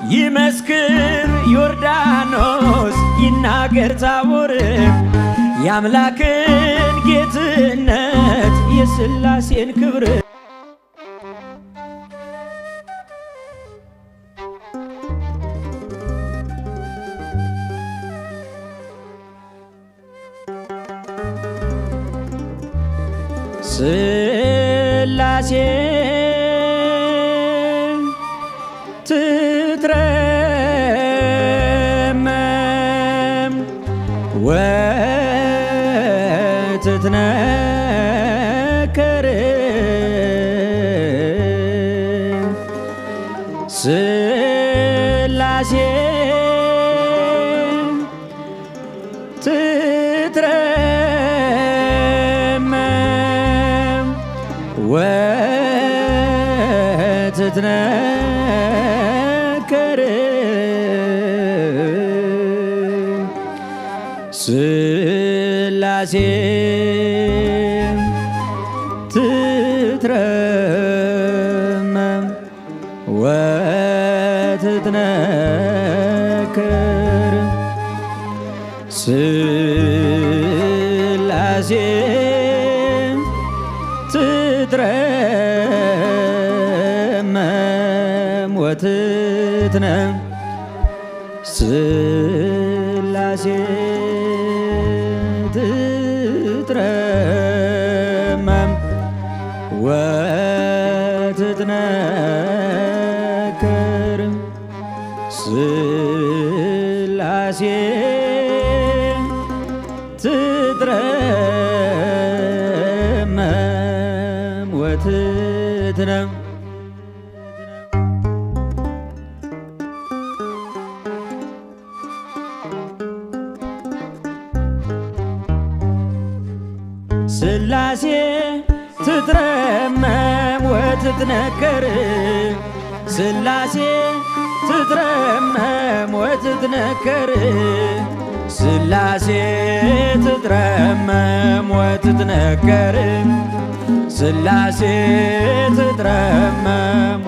ይመስክር ዮርዳኖስ ይናገር ታቦር የአምላክን ጌትነት የሥላሴን ክብር ሥላሴ ትትረመም ወትትነከር ሥላሴ ትትረመም ወትትነከር ሥላሴ ትትረመም ወትትነከር ሥላሴ ትትረመም ወትትነከር ሥላሴ ትትረመም ወትትነከር ሥላሴ ትትረመም ወትትነከር ሥላሴ ትትረመም ወትትነከር ሥላሴ ትትረመም ወትትነከር ሥላሴ ትትረመም ወትትነከር ሥላሴ ትትረመም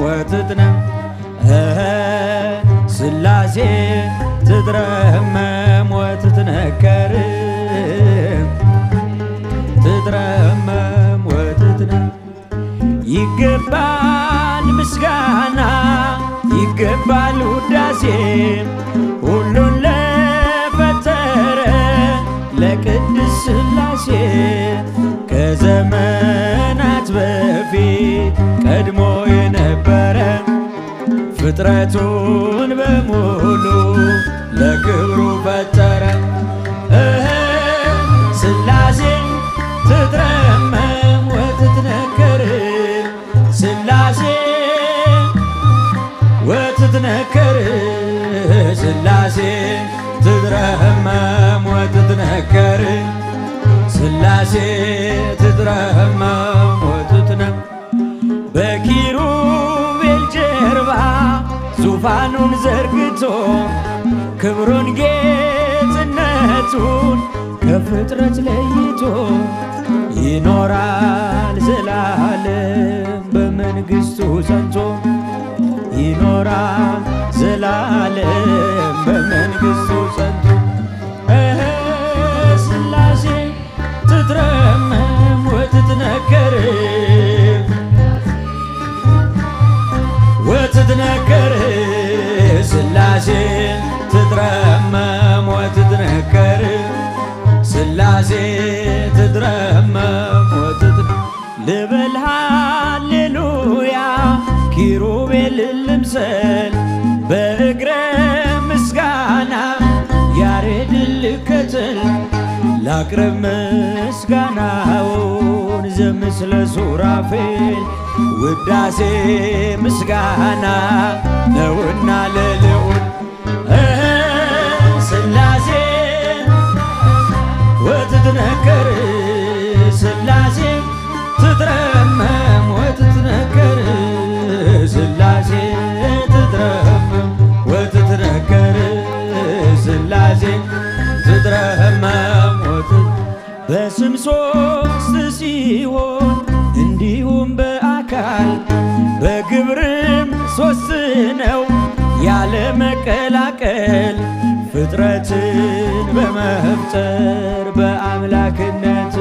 ወትትነከር ሥላሴ ትትረመም ወትትነከር ትትረመም ወትትነከር ይገባል ምስጋና ይገባል ውዳሴ ሁሉን ለፈጠረ ለቅድስ ሥላሴ ከዘመናት በፊት ቀድሞ የነበረ ፍጥረቱን በሙሉ ለክብሩ ፈጠረ ሥላሴ ትትረመም ወትትነከር ሥላሴ ወትትነከር ሥላሴ ትትረመም ወትትነከር ሥላሴ ትትረመም ወትትነከር በኪሩቤል ጀርባ ዙፋኑን ዘርግቶ ክብሩን ጌትነቱን ከፍጥረት ለይቶ ይኖራል ዘላለም በመንግሥቱ ጸንቶ ይኖራል ዘላለም በመንግሥቱ ጸንቶ ሥላሴ ትትረመም ወትትነከር ወትትነከር ሥላሴ ትትረመም ወትትነከር ሥላሴ ትትረመም ወትትነከር ልበል ሃሌሉያ ኪሩቤልን ልምሰል በእግረ ምስጋና ያሬድን ልከተል ላቅርብ ምስጋናውን ዘምስለ ሱራፌል ውዳሴ ምስጋና ነውና ለልዑል ሥላሴ ወትትነከር ሥላሴ ትትረመም ወትትነከር ሥላሴ ትትረመም ወትትነከር ሥላሴ ትትረመም በስም ሦስት ሲሆን እንዲሁም በአካል በግብርም ሦስት ነው ያለ በመቀላቀል ፍጥረትን በመፍጠር በአምላክነት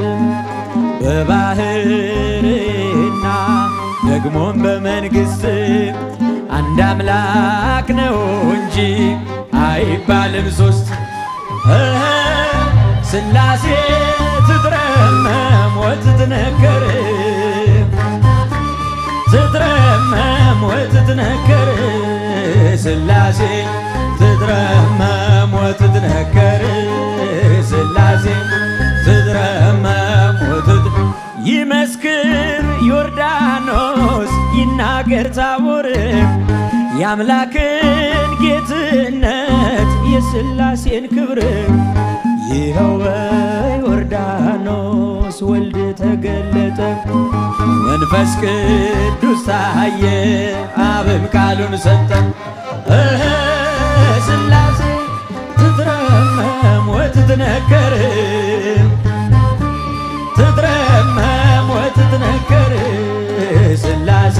በባህርና ደግሞም በመንግሥት አንድ አምላክ ነው እንጂ አይባልም ሶስት። ሥላሴ ትትረመም ወትትነከር ትትረመም ወትትነከር ሥላሴ ትትረመም ወትትነከር ሥላሴ ትትረመም ይመስክር ዮርዳኖስ ይናገር ታቦር የአምላክን ጌትነት የሥላሴን ክብር። ይኸው በዮርዳኖስ ወልድ ተገለጠ መንፈስ ቅዱስ ታየ አብም ቃሉን ሰጠ። ሥላሴ ትትረመም ወትትነከር ትትረመም ወትትነከር ሥላሴ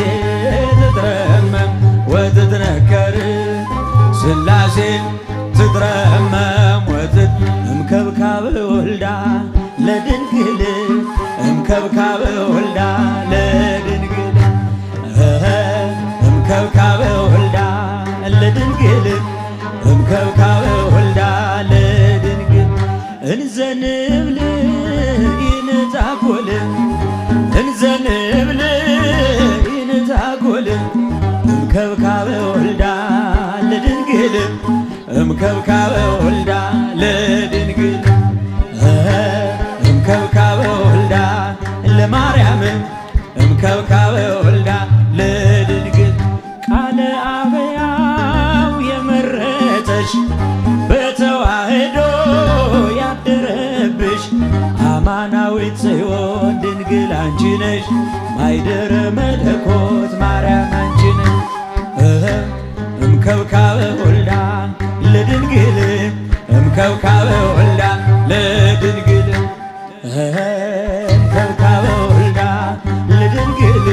ትትረመም ወትትነከር ሥላሴ ትትረመም እምከብካብ ወልዳ ለድንግል እምከብካብ ወልዳ ለድንግል እምከብካብ ወልዳ ለድንግል እምከብካብ ወልዳ ለድንግል እንዘንብል ይንታጎል እንዘንብል ይንታጎል እምከብካብ ወልዳ ለድንግል እምከብካብ ወልዳ ለድንግል እምከብካብ ወልዳ ለማርያም እምከብካብ ወልዳ ለድንግል ቃለ አበያው የመረጠሽ በተዋህዶ ያደረብሽ አማናዊት ጽዮን ድንግል አንቺ ነሽ ማይደረ መለኮት ማርያም አንቺ ነሽ። እምከብካብ ወልዳ ለድንግል እምከብካብ ወልዳ ለድንግል እምከብካብ ወልዳ ለድንግል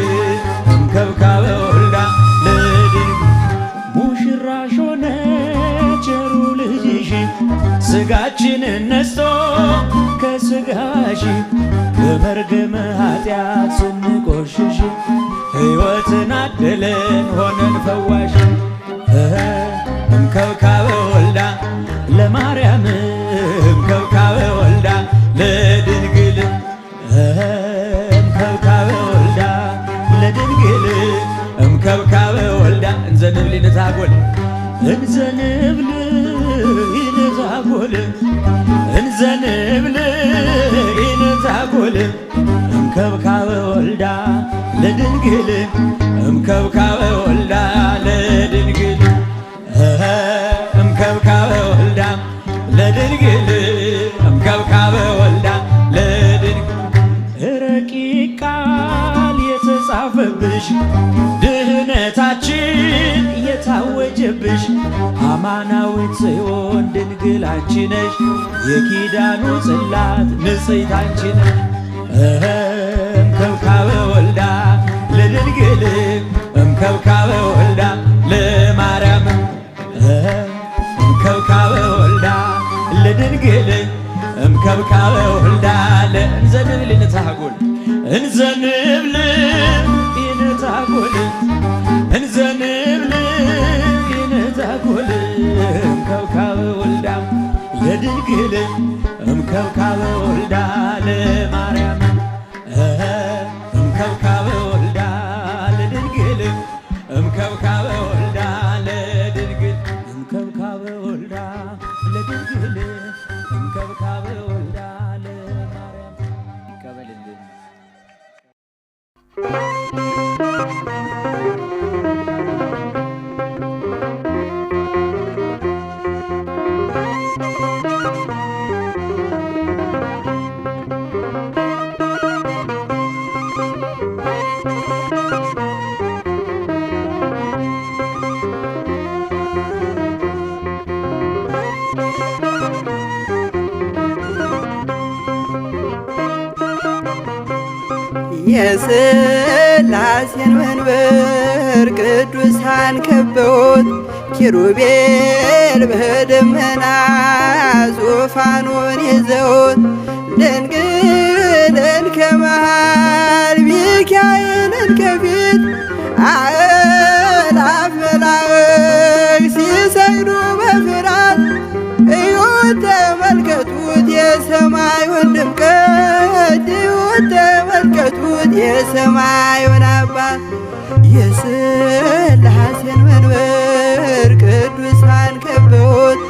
እምከብካብ ወልዳ ለድንግል ሙሽራሽ ሆነ ቸሩ ልጅሽ ሥጋችንን ነስቶ ከሥጋሽ በመርገመ ኃጢአት ስንቆሽሽ ሕይወትን አደለን ሆነን ፈዋሽ። እምከብካብ ወልዳ ለማርያም እምከብካብ ወልዳ ለድንግል እምከብካብ ወልዳ ለድንግል እምከብካብ ወልዳ እንዘንብል ይንታጎል እንዘንብል ይንታጎል እንዘንብል ይንታጎል እምከብካብ ወልዳ ለድንግል እምከብካብ ወልዳ ለድንግል እምከብካብ ወልዳ ለድንግል እምከብካብ ወልዳ ለድንግል ረቂቅ ቃል የተጻፈብሽ ድህነታችን የታወጀብሽ አማናዊት ጽዮን ድንግል አንቺ ነሽ የኪዳኑ ጽላት ንጽሕት አንቺ ነሽ። እምከብካብ ወልዳ ለድንግል እምከብካብ ወልዳ ለማርያም እምከብካብ ወልዳ ለድንግል እምከብካብ ወልዳ እንዘንብል ይንታጎል እንዘንብል ይንታጎል እንዘንብል ይንታጎል እምከብካብ ወልዳ ለድንግል እምከብካብ ወልዳ ለማርያም እምከብካብ ወልዳ ለድንግል እምከብካብ ወልዳ ለድንግል እምከብካብ ወልዳ ለድንግል እምከብካብ ወልዳ ለማርያም ይቀበልልን። የሥላሴን መንበር ቅዱሳን ከበውት ኪሩቤል በደመና ዙፋኑን ይዘውት ድንግልን ከመሃል ሚካኤልን ከፊት አእላፍ መላእክት ሲሰግዱ በፍርሃት እዩት ተመልከቱት የሰማዩን ድምቀት እዩት ተመልከቱት የሰማዩን አባት የሥላሴን መንበር ቅዱሳን ከበውት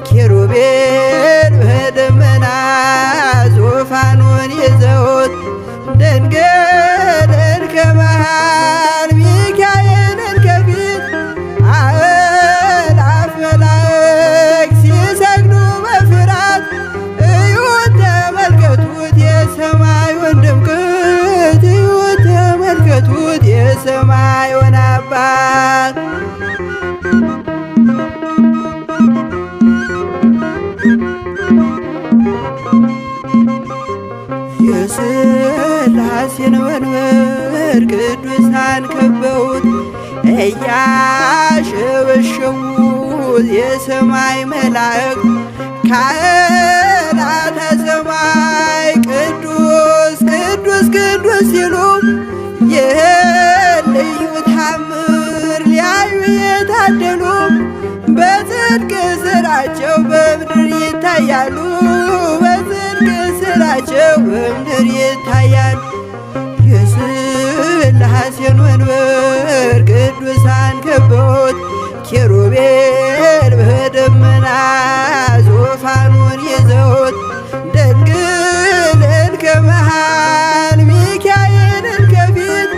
ኪሩቤል በደመና ዙፋኑን ይዘውት ድንግልን ከመሃል ሚካኤልን ከፊት አእላፍ መላእክት ሲሰግዱ በፍርሃት እዩት ተመልከቱት የሰማዩን ድምቀት እዩት ተመልከቱት የሰማዩን አባት የሥላሴን መንበር ቅዱሳን ከበውት እያሸበሸቡት የሰማይ መላእክት ካህናተ ሰማይ ቅዱስ ቅዱስ ቅዱስ ሲሉ ይህን ልዩ ታምር ሊያዩ የታደሉ በጽድቅ ሥራቸው በምድር ይታያሉ በጽድቅ ሥራቸው በምድር ይታያሉ። የሥላሴን መንበር ቅዱሳን ከበውት ኪሩቤል በደመና ዙፋኑን ይዘውት ድንግልን ከመሃል ሚካኤልን ከፊት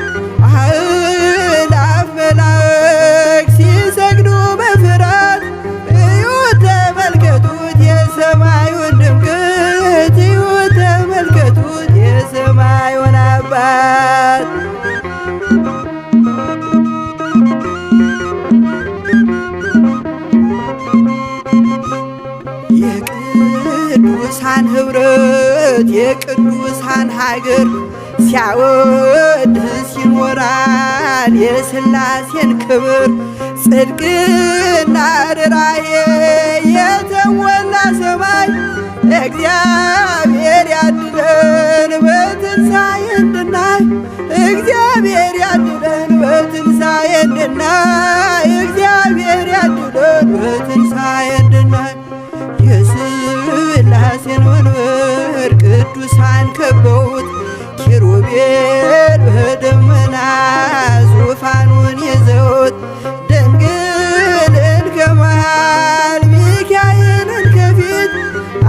አእላፍ መላእክት ሲሰግዱ በፍርሃት እዩት ተመልከቱት የሰማዩን ድምቀት እዩት ተመልከቱት የሰማዩን አባት የቅዱሳን ኅብረት የቅዱሳን ሀገር ሲያወድስ ይኖራል የሥላሴን ክብር ጽድቅና ርኅራኄ የተሞላ ሰማይ እግዚአብሔር ያድነን በትንሣኤ እንድናይ እግዚአብሔር ያድነን በትንሣኤ እንድናይ እግዚአብሔር ያድነን በትንሣኤ እንድናይ የሥላሴን መንበር ቅዱሳን ከበውት ኪሩቤል በደመና ዙፋኑን ይዘውት ድንግልን ከመሃል ሚካኤልን ከፊት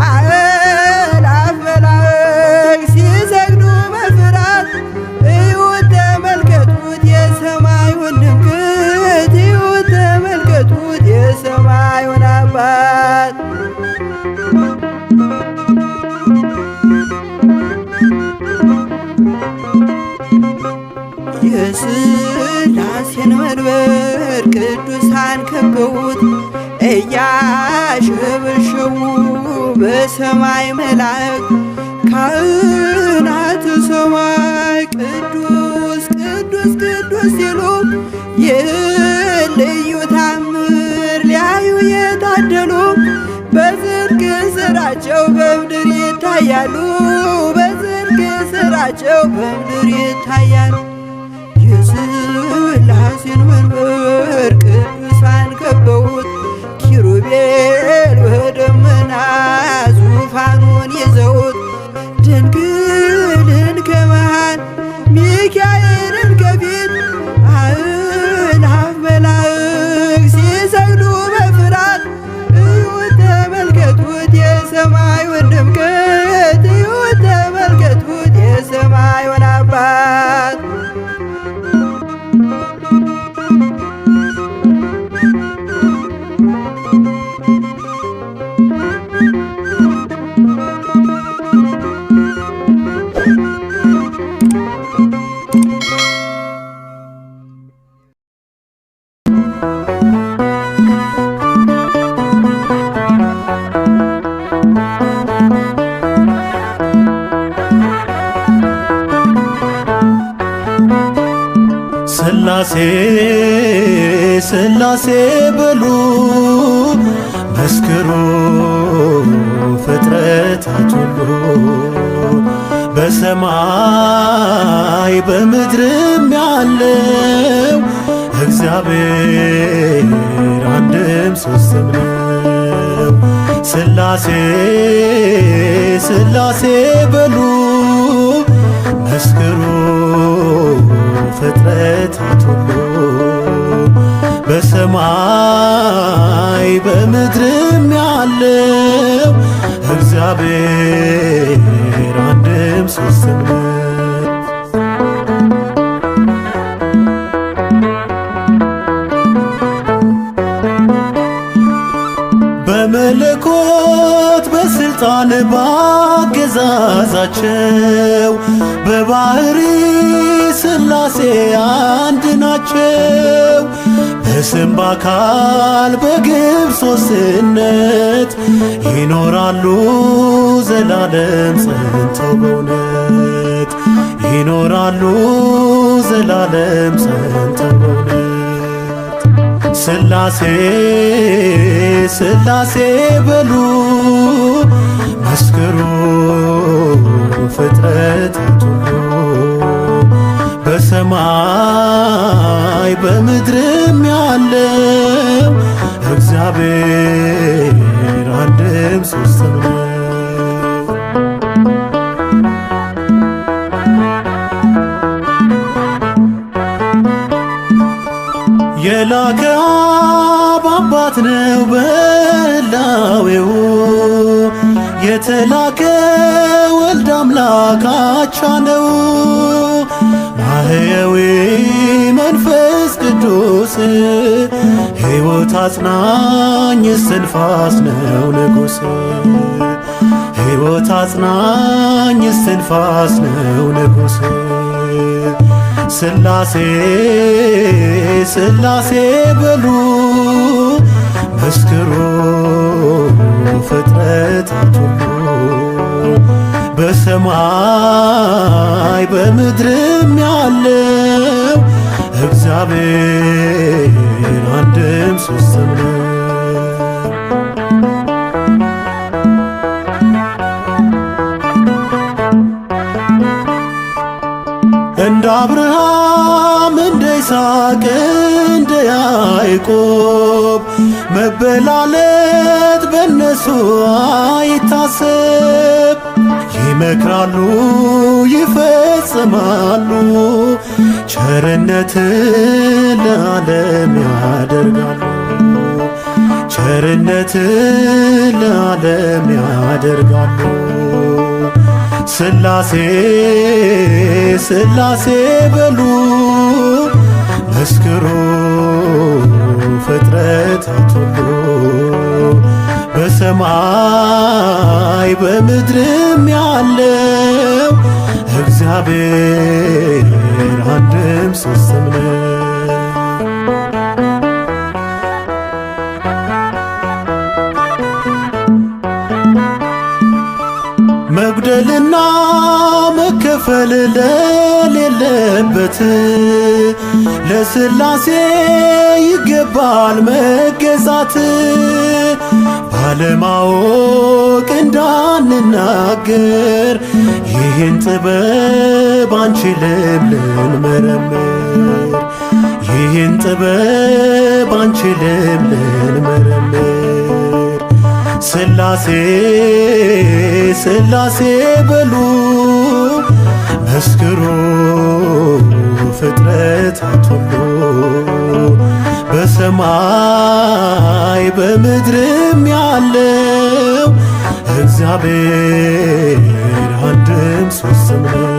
አእላፍ መላእክት ሲሰግዱ በፍርሃት እዩት ተመልከቱት የሰማዩን ድምቀት እዩት ተመልከቱት የሰማዩን አባት የሥላሴን መንበር ቅዱሳን ከበውት እያሸበሸቡ በሰማይ መላእክት ካህናተ ሰማይ ቅዱስ ቅዱስ ቅዱስ ሲሉ ይህን ልዩ ታምር ሊያዩ የታደሉ በጽድቅ ሥራቸው በምድር ይታያሉ በጽድቅ ሥራቸው በምድር ይታያሉ። የሥላሴን መንበር ቅዱሳን ከበውት ኪሩቤል በደመና ዙፋኑን ይዘውት ድንግልን ከመሃል ሚካኤልን ከፊት አእላፍ መላእክት ሲሰግዱ በፍርሃት እዩት ተመልከቱት የሰማዩን ድምቀት እዩት ተመልከቱት የሰማዩን አባት ሥላሴ ሥላሴ በሉ መስክሩ ፍጥረታት ሁሉ በሰማይ በምድርም ያለው እግዚአብሔር አንድም ሦስትም ነው። ሥላሴ ሥላሴ በሉ መስክሩ ፍጥረታት ሁሉ በሰማይ በምድርም ያለው እግዚአብሔር አንድም ሦስትም ነው። በመለኮት በሥልጣን ባገዛዛቸው በባሕሪ ሥላሴ አንድ ናቸው። በስም በአካል በግብር ሦስትነት ይኖራሉ ዘላለም ጸንተው በእውነት ይኖራሉ ዘላለም ጸንተው በእውነት ሥላሴ ሥላሴ በሉ መስክሩ ፍጥረታት ሁሉ በሰማይ በምድርም ያለው እግዚአብሔር አንድም ሦስትም ነው። የላከ አብ አባት ነው በሕላዌው የተላከ ወልድ አምላክ አቻ ነው። ማህየዊ መንፈስ ቅዱስ ሕይወት አጽናኝ እስትንፋስ ነው ንጉሥ ሕይወት አጽናኝ እስትንፋስ ነው ንጉሥ ሥላሴ ሥላሴ በሉ መስክሩ ፍጥረታት ሁሉ በሰማይ በምድርም ያለው እግዚአብሔር አንድም ሦስትም ነው። እንደ አብርሃም እንደ ይስሐቅ እንደ ያዕቆብ መበላለት በነሱ አይታሰብ። ይመክራሉ ይፈጽማሉ ቸርነትን ለዓለም ያደርጋሉ ቸርነትን ለዓለም ያደርጋሉ። ሥላሴ ሥላሴ በሉ መስክሩ ፍጥረታት ሁሉ በሰማይ በምድርም ያለው እግዚአብሔር አንድም ሦስትም ነው። መጉደልና መከፈል ለሌለበት ለሥላሴ ይገባል መገዛት። ባለማወቅ እንዳንናገር ይህን ጥበብ አንችልም ልንመረምር ይህን ጥበብ አንችልም ልንመረምር። ሥላሴ ሥላሴ በሉ መስክሩ ፍጥረታት ሁሉ በሰማይ በምድርም ያለው እግዚአብሔር አንድም ሦስትም ነው።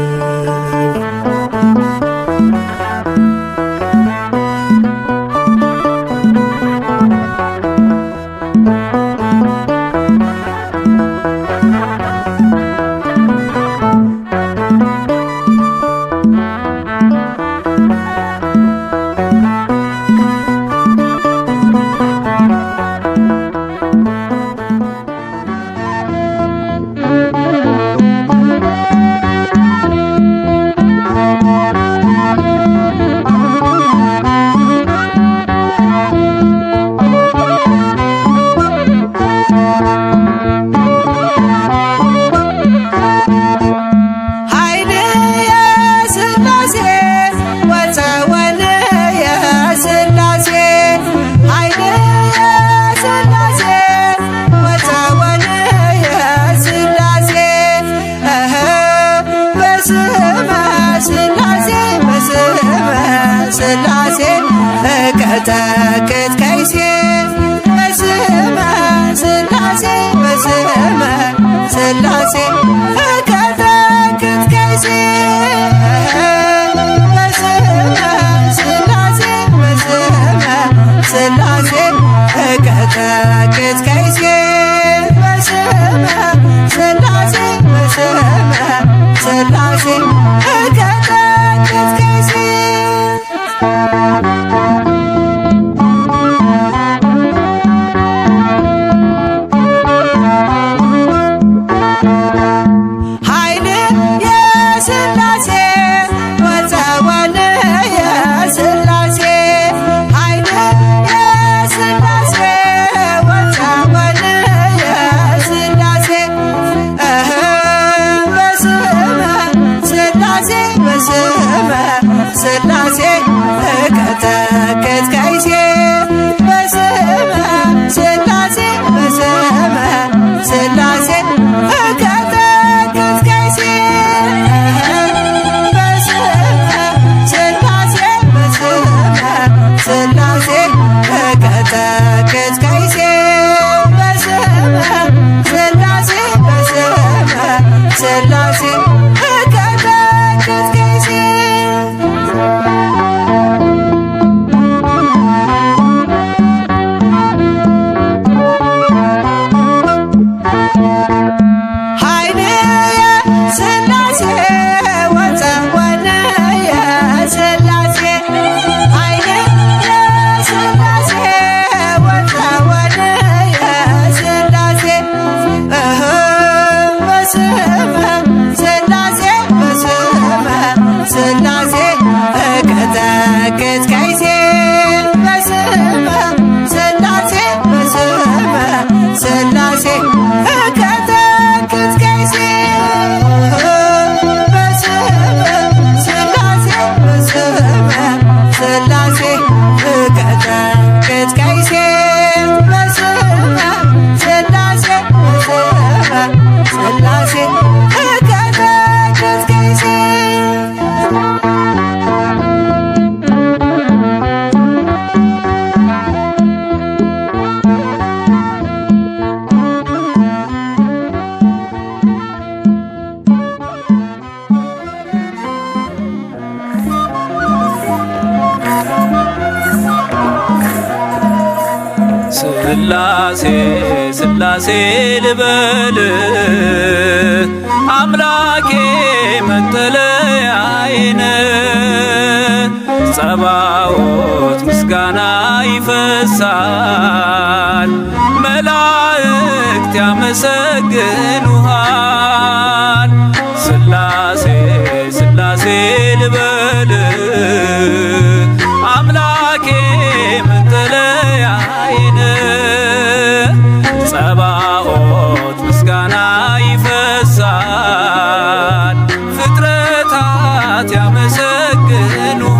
ስላሴ እቀጠቅጥ ከይሴ በስመ ስላሴ በስመ ስላሴ እቀጠቅጥ ከይሴ በስመ ስላሴ በስመ ስላሴ እቀጠቅጥ ከይሴ ስላሴ እቀጠቅጥ ከይሴ በስመ ስላሴ በስመ ስላሴ እቀጠቅጥ ከይሴ በስመ ስላሴ በስመ ስላሴ እቀጠቅጥ ከይሴ በስመ ስላሴ በስመ ስላሴ እቀጠቅጥ ከይሴ ስላሴ እቀጠቅጥ ከይሴ በስመ ስላሴ በስመ ስላሴ እቀጠቅጥ ከይሴ በስመ ስላሴ በስመ ስላሴ እቀጠቅጥ ከይሴ በስመ ስላሴ በስመ ስላሴ እቀጠቅጥ ከይሴ ስላሴ ስላሴ ልበል አምላኬ መጠለያዬ ጸባዖት ምስጋና ይፈሳል መላእክት ያመሰግኑሃል ስላሴ ስላሴ ልበል አምላኬ መጠለያዬ ጸባዖት ምስጋና ይፈሳል ፍጥረታት ያመሰግኑሃል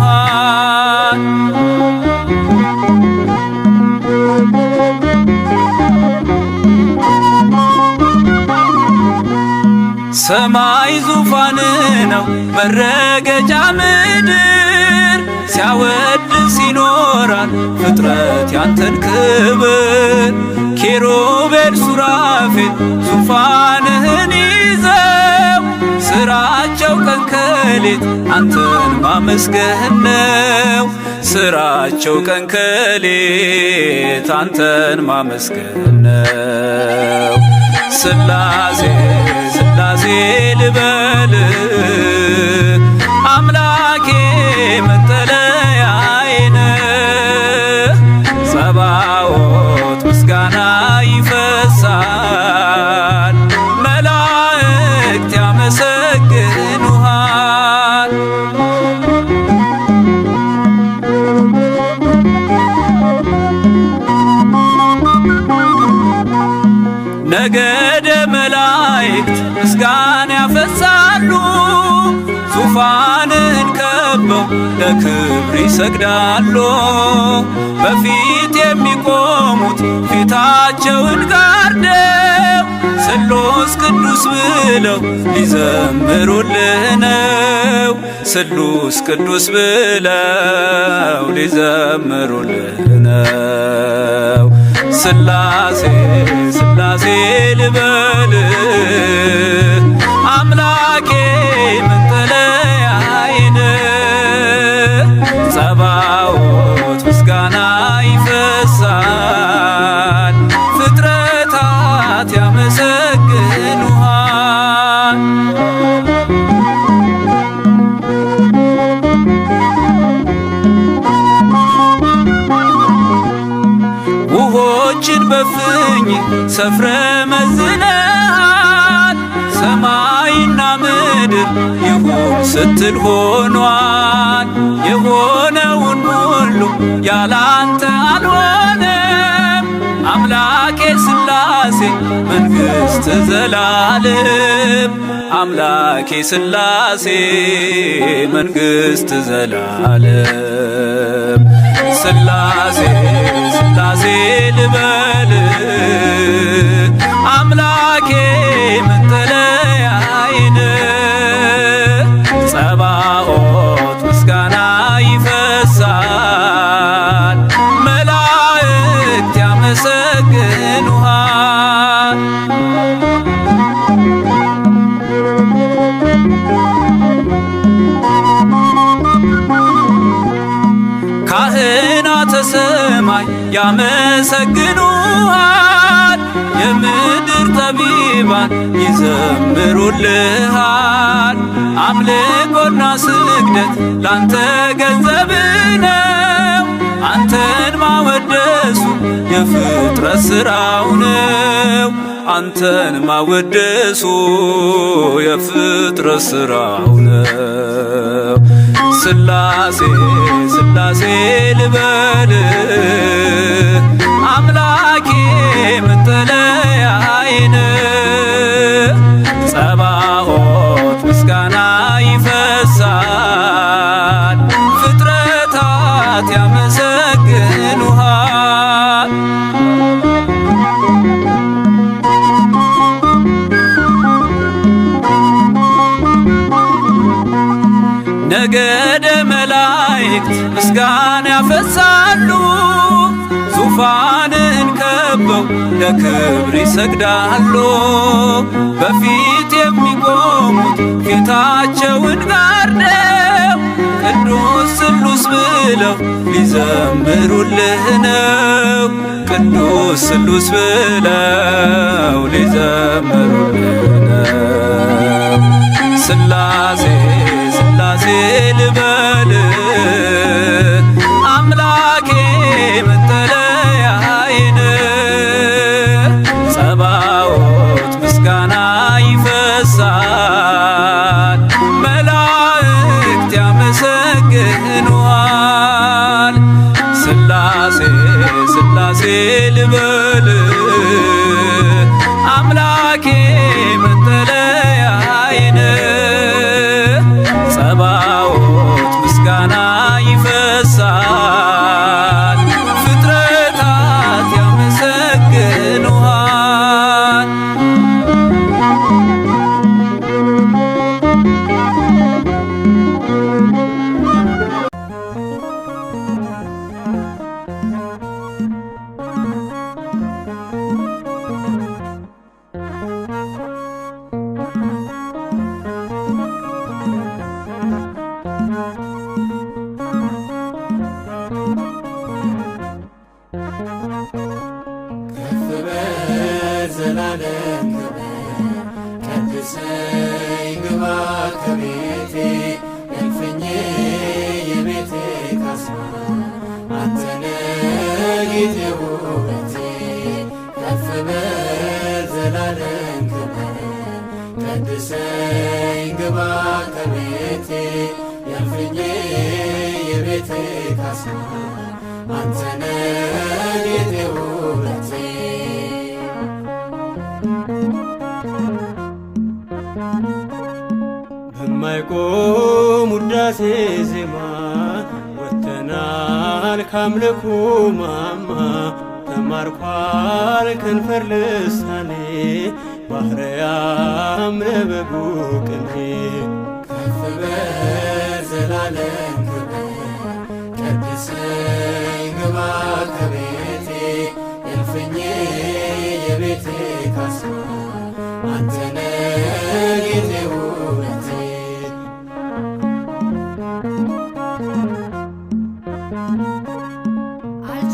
ሰማይ ዙፋን ነው መረገጫ ምድር ሲያወድስ ይኖራል ፍጥረት ያንተን ክብር ኪሩቤል ሱራፌል ዙፋንህን ይዘው ስራቸው ቀን ከሌት አንተን ማመስገን ነው ስራቸው ቀን ከሌት አንተን ማመስገን ነው ስላሴ ስላሴ ልበል አምላኬ መጠለያዬ ጸባዖት ምስጋና ይፈሳል መላእክት ያመሰግኑሃል ነገደ መላእክት ምስጋና ያፈሳሉ ዙፋንን ከበው ለክብር ይሰግዳሉ በፊት የሚቆሙት ፊታቸውን ጋርደው ስሉስ ቅዱስ ቅዱስ ብለው ሊዘምሩልህ ነው። ስሉስ ቅዱስ ብለው ሊዘምሩልህ ነው። ስላሴ ስላሴ ልበልህ አምላኬ መጠለያዬ ነህ። ጸባዖት ምስጋና ይፈሳል፣ ፍጥረታት ያመሰግኑሃል። ውሆችን በፍኝ ሰፍረ መዝነሃል፣ ሰማይና ምድር ይሁን ስትል ሆኗል። የሆነውን ሁሉ ያላንተ አልሆነም። አምላኬ ስላሴ መንግሥት ዘላለም፣ አምላኬ ስላሴ መንግሥት ዘላለም። ስላሴ ስላሴ ልበልህ አምላኬ መጠለያዬ ነህ። ጸባዖት ምስጋና ይፈሳል፣ መላእክት ያመሰግኑሃል። ካህናተ ሰማይ ያመሰግኑሃል፣ የምድር ጠቢባን ይዘምሩልሃል። አምልኮና ስግደት ላንተ ገንዘብ ነው፣ አንተን ማወደሱ የፍጥረት ሥራው ነው። አንተን ማወደሱ የፍጥረት ሥራው ነው። ስላሴ ስላሴ ልበልህ አምላኬ መጠለያዬ ነህ። ጸባዖት ምስጋና ይፈሳል፣ ፍጥረታት ያመሰግኑሃል። ነገደ መላእክት ምስጋና ያፈሳሉ፣ ዙፋንን ከበው ለክብር ይሰግዳሉ። በፊት የሚቆሙት ፊታቸውን ጋርደው ቅዱስ ስሉስ ብለው ሊዘምሩልህ ነው። ቅዱስ ስሉስ ብለው ሊዘምሩልህ ነው። ስላሴ ስላሴ ልበልህ አምላኬ መጠለያዬ ነህ። ጸባዖት ምስጋና ይፈሳል፣ መላእክት ያመሰግኑሃል። ስላሴ ስላሴ ልበልህ አምላኬ መጠለያዬ ነህ። ጸባዖት ምስጋና ይፈሳል፣ ፍጥረታት ያመሰግኑሃል። ከፍ በል ዘላለም ክብር፣ ቀድሰኝ ግባ ከቤቴ። እልፍኜ የቤቴ ካስማ አንተነ ጌጤ ውበቴ። ከፍ በል ዘላለም ክብር፣ ቀድሰኝ ግባ ከቤቴ። እልፍኜ የቤቴ ካስማ አንተነ ጌጤ ውበቴ። በማይቆም ውዳሴ ዜማ ወጥተናል ካምልኮ ማማ። ተማርኳል ከንፈር ልሳኔ ባህርያም ነበቡ ቅኔ ከፍ በዘላለም ክብር ቀድሰኝ ግባ ከቤቴ እልፍኜ የቤቴ ካስማ አንተነ ጌቴ ውበቴ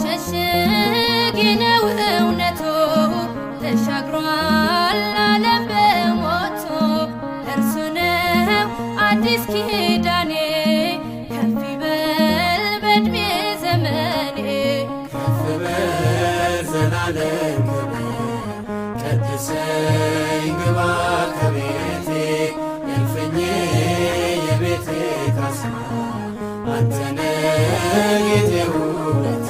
አልሸሽግ ነው እውነቱ ተሻግሯል ዓለም በሞቱ እርሱ ነው አዲስ ኪዳኔ ከፍ ይበል በዕድሜ ዘመኔ ከፍ በዘላለም ቀድሰኝ ግባ ከቤቴ እልፍኜ የቤቴ ካስማ አንተነ ጌቴ ውበቴ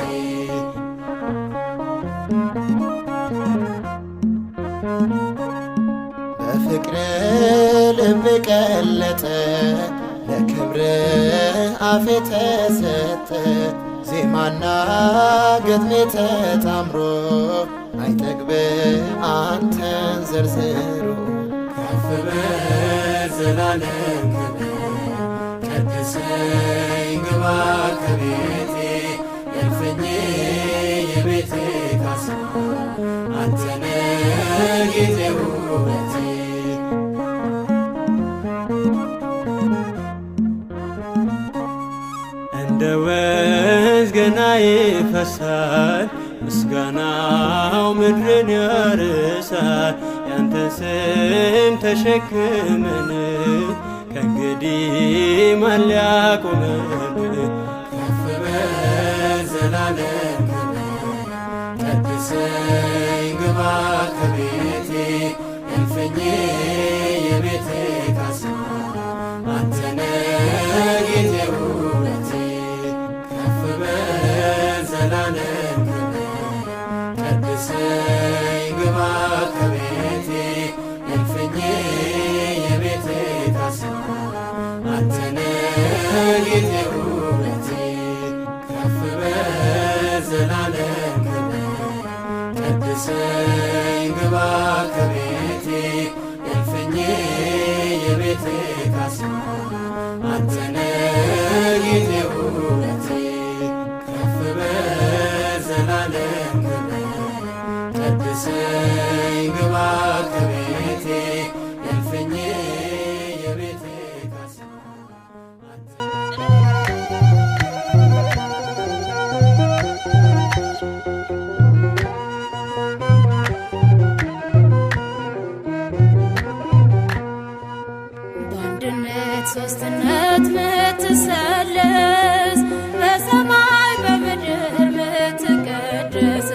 በፍቅር ልብ ቀለጠ ለክብር አፌ ተሰጠ ዜማና ግጥሜ ተጣምሮ አይጠግብ አንተን ዘርዝሮ ከፍ በዘላለም ቀድሰኝ ግባ ከቤቴ እልፍኜ የቤቴ ካስማ አንተነ ጌቴ ውበቴ እንደ ወንዝ ገና ይፈሳል ምስጋናው ምድርን ያርሳል ያንተን ስም ተሸክመን ከእንግዲህ ማን ሊያቆመን ከፍ በዘላለም ቀድሰኝ ግባ ከቤቴ እልፍኜ የቤቴ ካስማ አንተነ ጌቴ ውበቴ ከፍ በዘላለም ቀድሰኝ ግባ ከቤቴ እልፍኜ የቤቴ ካስማ አንተነ ጌቴ ውበቴ ከፍ በዘላለም ቀድሰኝ ግባ ከቤቴ እልፍኜ የቤቴ ካስማ አንተነ ጌቴ ውበቴ ከፍ በዘላለም ቀድሰኝ ግባ ከቤቴ እልፍኜ የቤቴ ካስማ በአንድነት ሶስትነት ምትሰለስ በሰማይ በምድር ምትቀደስ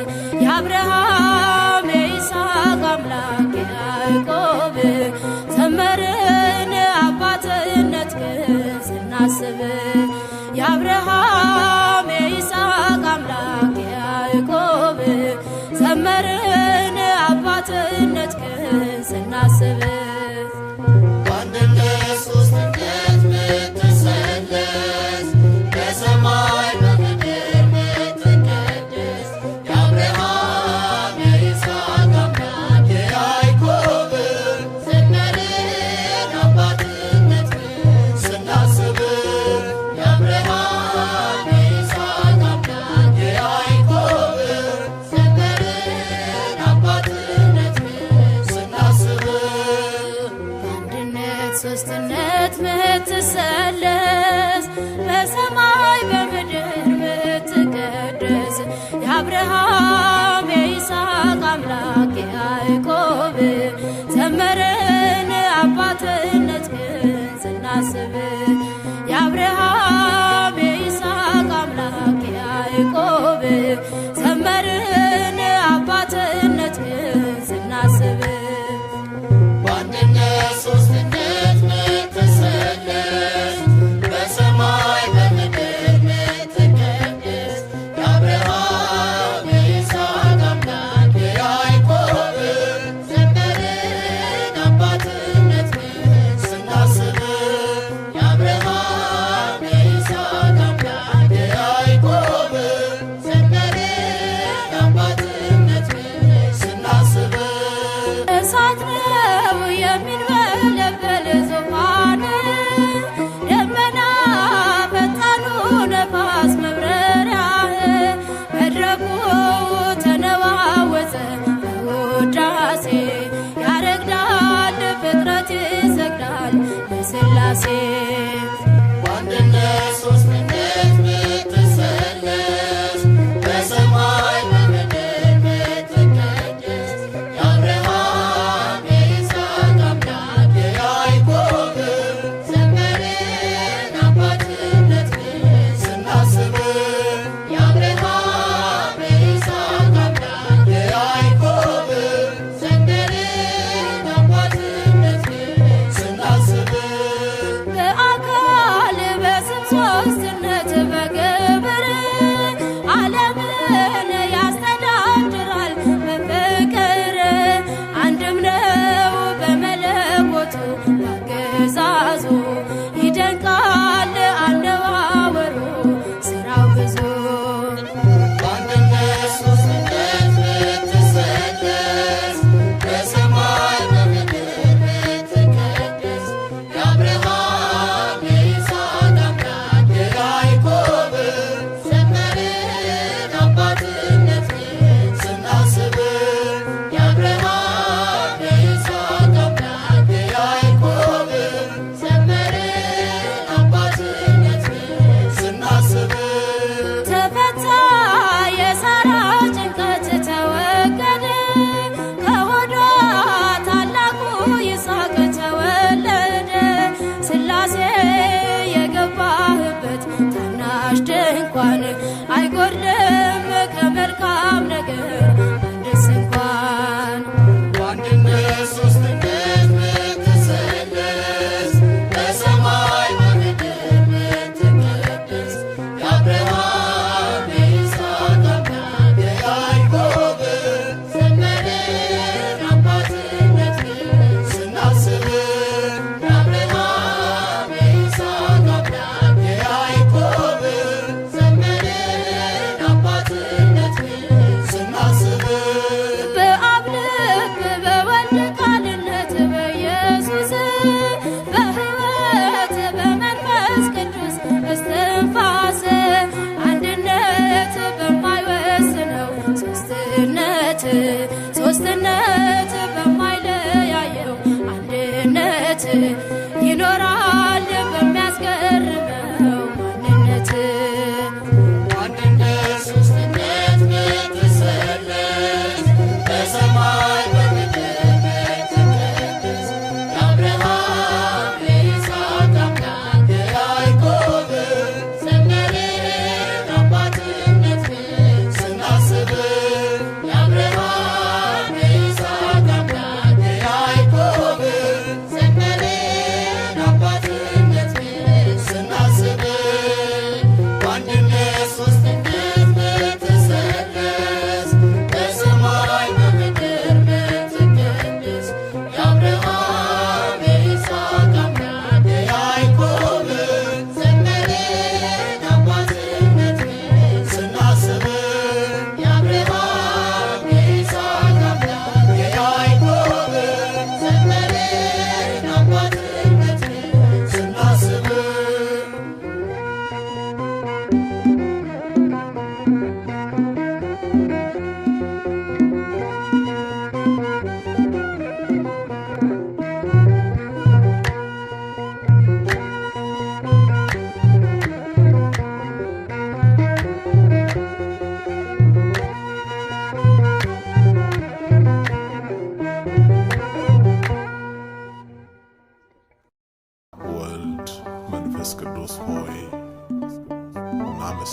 የአብርሃም የይስሐቅ አምላክ የያዕቆብ ዘመርን አባትነትህን ስናስብ የአብርሃም የይስሐቅ አምላክ የያዕቆብ ዘመርን አባትነትህን ስናስብ በአንድነት ሶስትነት ምትሰለስ በሰማይ በምድር ምትቀደስ የአብርሃም የይስሐቅ አምላክ የያዕቆብ ዘመርን አባትነትህን ስናስብ የአብርሃም የይስሐቅ አምላክ የያዕቆብ ዘመርን አባትነትህን ስናስብ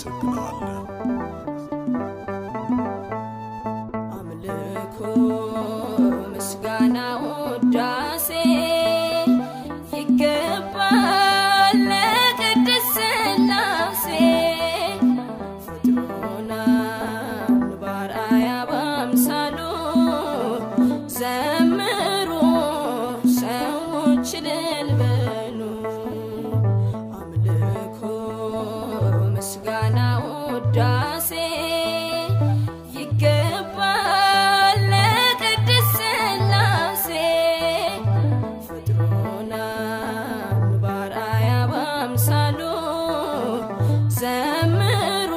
እናመሰግነዋለን። አምልኮ ምስጋና ውዳሴ ይገባል ለቅድስት ሥላሴ ፍጥሮናል በአርአያ በአምሳሉ ዘምሩ ሰዎች እልል በሉ አምልኮ ምስጋና ውዳሴ ይገባል ለቅድስት ሥላሴ ፈጥሮናል በአርአያ በአምሳሉ ዘምሩ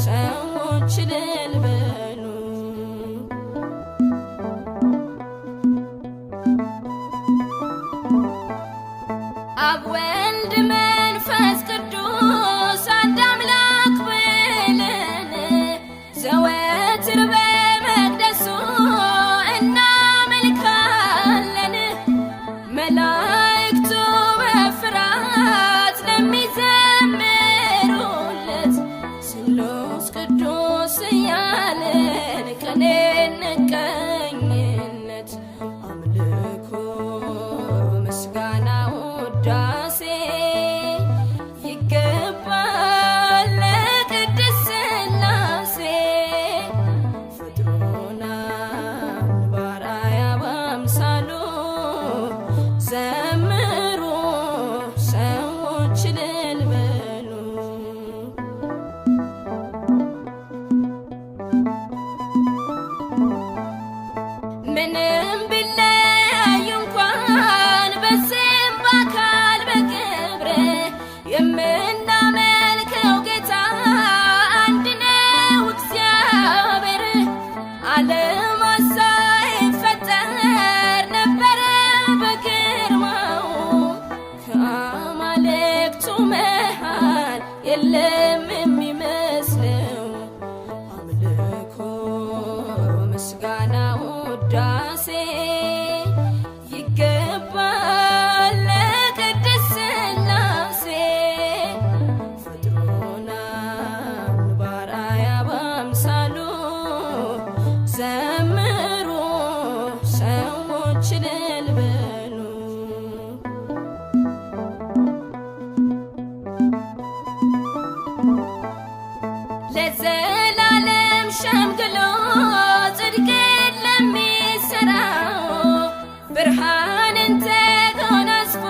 ሰዎች እልል በሉ አብ ወልድ መንፈስ ቅዱስ አንድ አምላክ ብለን ዘወትር በመቅደሱ እናመልካለን። መላእክቱ በፍርሃት ለሚዘምሩለት ስሉስ ቅዱስ እያልን ቅኔ እንቀኝለት አምልኮ ምስጋና ውዳሴ ይገባል ለቅድስት ሥላሴ ፈጥሮናል በአርአያ በአምሳሉ ዘምሩ ሰዎች እልል በሉ ምንም ቢለያዩ እንኳን በስም በአካል በክብር የምናመልከው ጌታ አንድ ነው እግዚአብሔር። ዓለም ሳይፈጠር ነበረ በግርማው ከአማልክቱ መሃል የለም የሚመስለው አምልኮ ምስጋና ውዳሴ ይገባል ለቅድስት ሥላሴ ፈጥሮናል በአርአያ በአምሳሉ ዘምሩ ሰዎች እልል በሉ ለዘላለም ሸምግሎ ጽድቅን ለሚሠራው ብርሃንን ተጎናጽፎ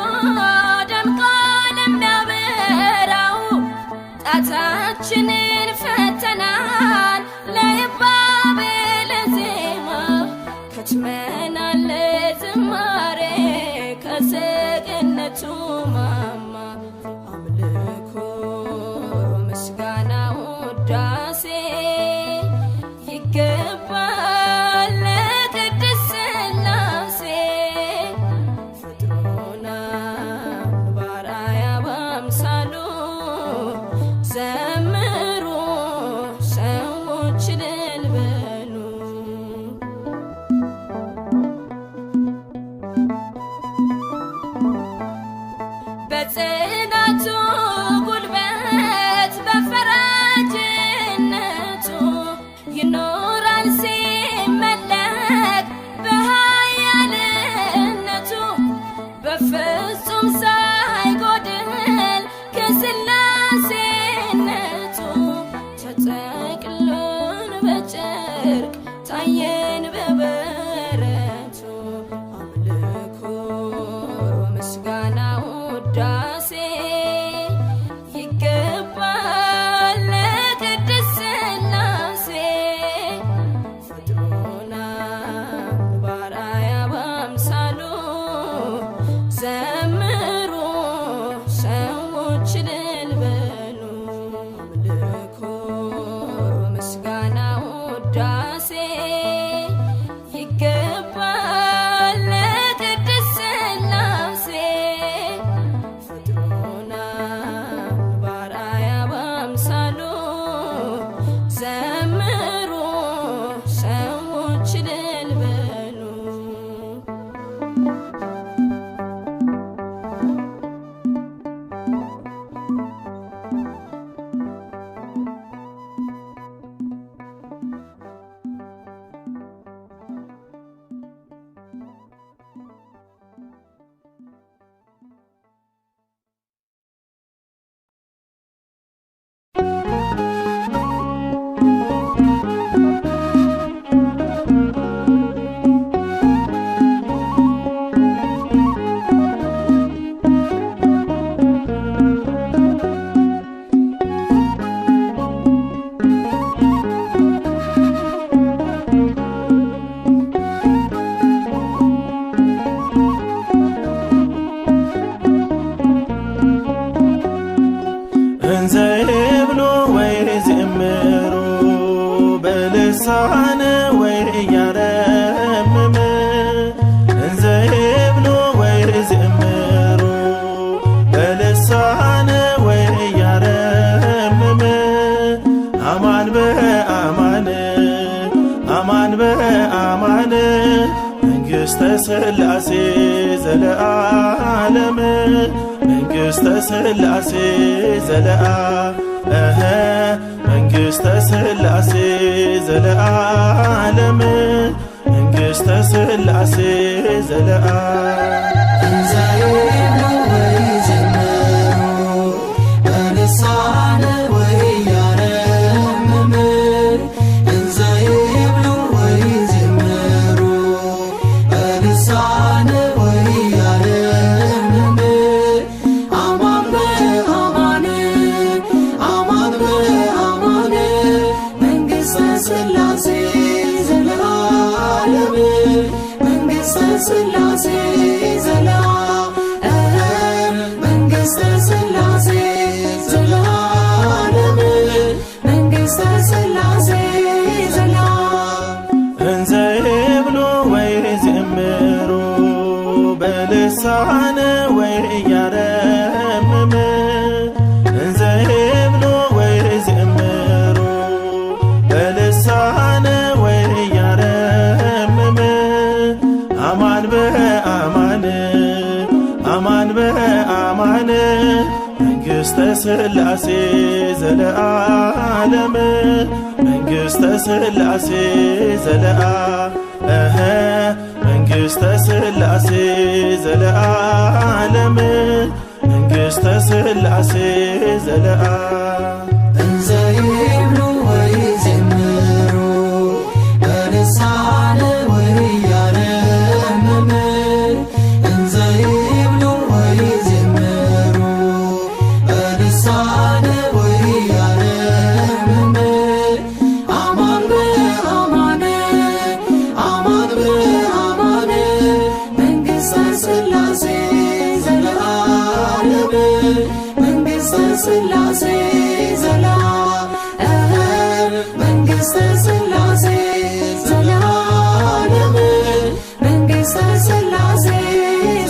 ደምቆ ለሚያበራው ጣታችንን ፈተናል ለይባቤ ለዜማ ከትመናል ለዝማሬ ከሰገነቱ ማማ አምልኮ ምስጋና ውዳሴ ይገባል ለቅድስት ሥላሴ ፈጥሮናል በአርአያ በአምሳሉ ዘምሩ ሰዎች እልል በሉ መንግሥተ ሥላሴ ዘለዓለም መንግሥተ ሥላሴ መንግሥተ ሥላሴ ዘለዓለም መንግሥተ ሥላሴ ዘለዓለም እንዘይብሉ ወይዜምሩ በልሳነ ወኢያረምም እንዘይብሉ ወይዜምሩ በልሳነ ወኢያረምም አማን በአማን አማን በአማን መንግሥተ ሥላሴ ዘለዓለም መንግሥተ ሥላሴ ዘለዓለም መንግሥተ ሥላሴ ዘለዓለም መንግሥተ ሥላሴ ዘለዓለም እንዘይብሉ ወይዜምሩ በልሳነ ወኢያረምም እንዘይብሉ ወይዜምሩ በልሳነ ወኢያረምም አማን በአማን አማን በአማን መንግሥተ ሥላሴ ዘለዓለም መንግሥተ ሥላሴ ዘለዓለም መንግሥተ ሥላሴ ዘለዓለም መንግሥተ ሥላሴ ዘለዓለም እንዘይብሉ ወይዜምሩ በልሳነ ወኢያረምም እንዘይብሉ ወይዜምሩ በልሳነ ወኢያረምም አማን በአማን አማን በአማን መንግሥተ ሥላሴ ዘለዓለም መንግሥተ ሥላሴ ዘለዓለም መንግሥተ ሥላሴ ዘለዓለም መንግሥተ ሥላሴ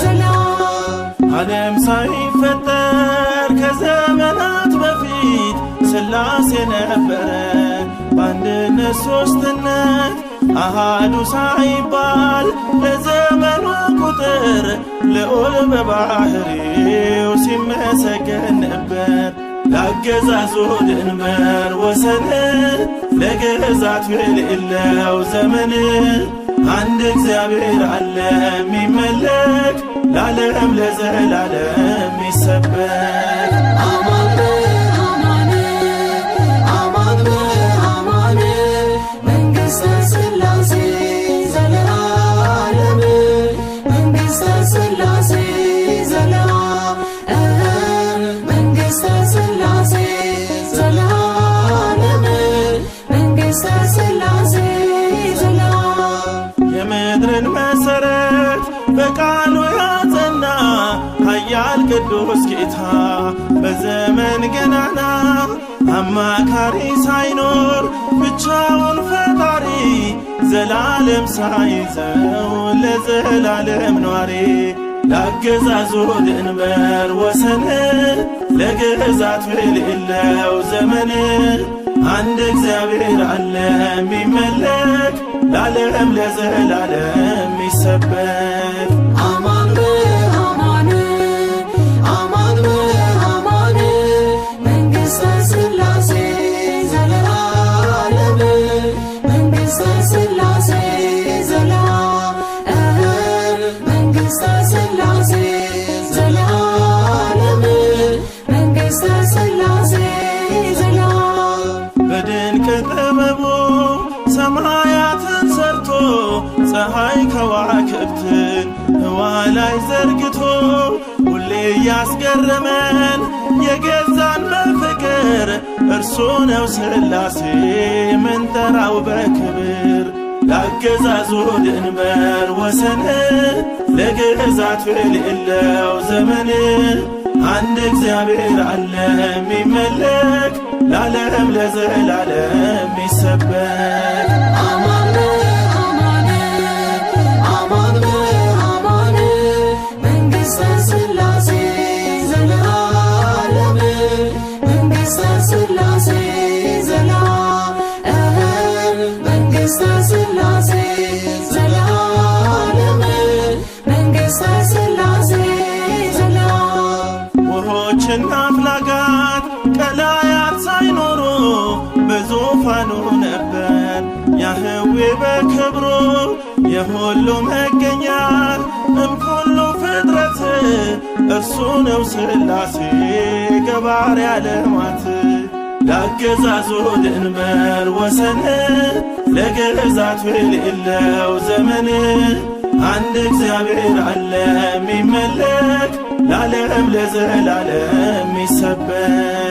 ዘለዓለም ዓለም ሳይፈጠር ከዘመናት በፊት ሥላሴ ነበረ በአንድነት ሦስትነት አሃዱ ሳይባል ለዘመኑ ቁጥር ልዑል በባሕሪው ሲመሰገን ነበር። ላገዛዙ ድንበር ወሰን ለግዛት የሌለው ዘመን አንድ እግዚአብሔር አለ የሚመለክ ለዓለም ለዘላለም ይሰበክ። አማን በአማን አማን በአማን መንግሥተ ሥላሴ ዘለዓለም መንግሥተ ሥላሴ ዘለዓለም መንግሥተ ሥላሴ ዘለዓለም መንግሥተ ሥላሴ ዘለዓለም የምድርን መሠረት በቃሉ ያጸና ኃያል ቅዱስ ጌታ በዘመን ገናና አማካሪ ሳይኖር ብቻውን ፈጣሪ ዘላለም ሳይዘው ለዘላለም ኗሪ ላገዛዙ ድንበር ወሰን ለግዛት የሌለው ዘመን አንድ እግዚአብሔር አለ የሚመለክ ለዓለም ለዘላለም ይሰበክ። አማን በአማን አማን በአማን መንግሥተ ሥላሴ ዘለዓለም መንግሥተ ሥላሴ ዘለዓለም መንግሥተ ሥላሴ ዘለዓለም መንግሥተ ሥላሴ ዘለዓለም በድንቅ ጥበቡ ሰማያትን ሰርቶ ፀሐይ ከዋክብትን ህዋ ላይ ዘርግቶ ሁሌ ያስገረመን የገዛን በፍቅር እርሱ ነው ሥላሴ ምንጠራው በክብር ላገዛዙ ድንበር ወሰን ለግዛት የሌለው ዘመን አንድ እግዚአብሔር አለ የሚመለክ ለዓለም ለዘላለም ይሰበክ። አማን በአማን አማን በአማን መንግሥተ ሥላሴ ዘለዓለም መንግሥተ ሥላሴ ዘለዓለም መንግሥተ ሥላሴ ዘለዓለም በክብሩ የሁሉ መገኛ እምኩሉ ፍጥረት እርሱ ነው ሥላሴ ገባሬ ዓለማት። ለአገዛዙ ድንበር ወሰን ለግዛቱ የሌለው ዘመን አንድ እግዚአብሔር አለ ሚመለክ ለዓለም ለዘላለም ሚሰበክ